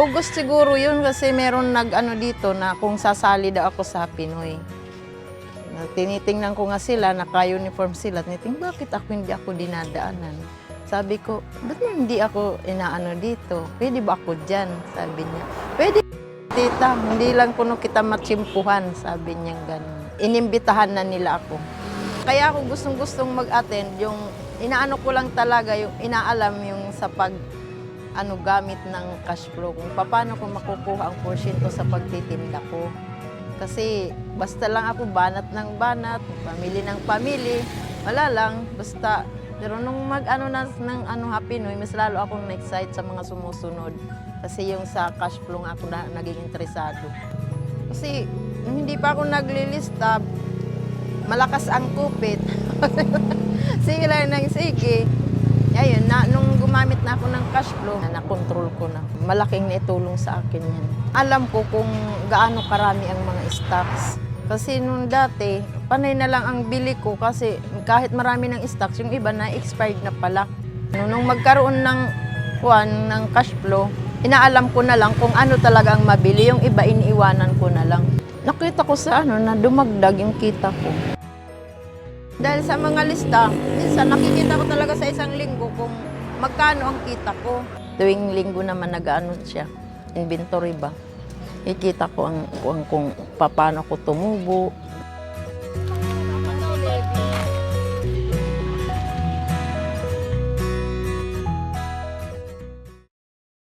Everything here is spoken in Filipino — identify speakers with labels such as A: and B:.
A: August siguro yun kasi meron nag-ano dito na kung sasali daw ako sa Pinoy. Tinitingnan ko nga sila, naka-uniform sila. Tinitingnan, bakit hindi ako dinadaanan? Sabi ko, ba't hindi ako inaano dito? Pwede ba ako dyan? Sabi niya, pwede tita, hindi lang kuno kita matsimpuhan, sabi niya gano'n. Inimbitahan na nila ako. Kaya ako gustong-gustong mag-attend, yung inaano ko lang talaga, yung inaalam yung sa gamit ng cash flow, kung paano ko makukuha ang porsyento sa pagtitinda ko. Kasi basta lang ako banat ng banat, pamili ng pamili, wala lang, basta. Pero nung ng Happy Noy, mas lalo akong na-excite sa mga sumusunod. Kasi yung sa cash flow ako na naging interesado. Kasi nung hindi pa ako naglilista, malakas ang kupit. Sige lang ng sige. Ayun, nung gumamit na ako ng cash flow, na-control ko na. Malaking naitulong sa akin yan. Alam ko kung gaano karami ang mga stocks. Kasi nung dati, panay na lang ang bili ko kasi kahit marami ng stocks, yung iba na expired na pala. Nung magkaroon ng cash flow, inaalam ko na lang kung ano talaga ang mabili, yung iba iniiwanan ko na lang. Nakita ko sa na dumagdag yung kita ko. Dahil sa mga lista, minsan nakikita ko talaga sa isang linggo kung magkano ang kita ko. Tuwing linggo naman nag-ano siya, inventory ba? Ikita ko kung paano ko tumubo,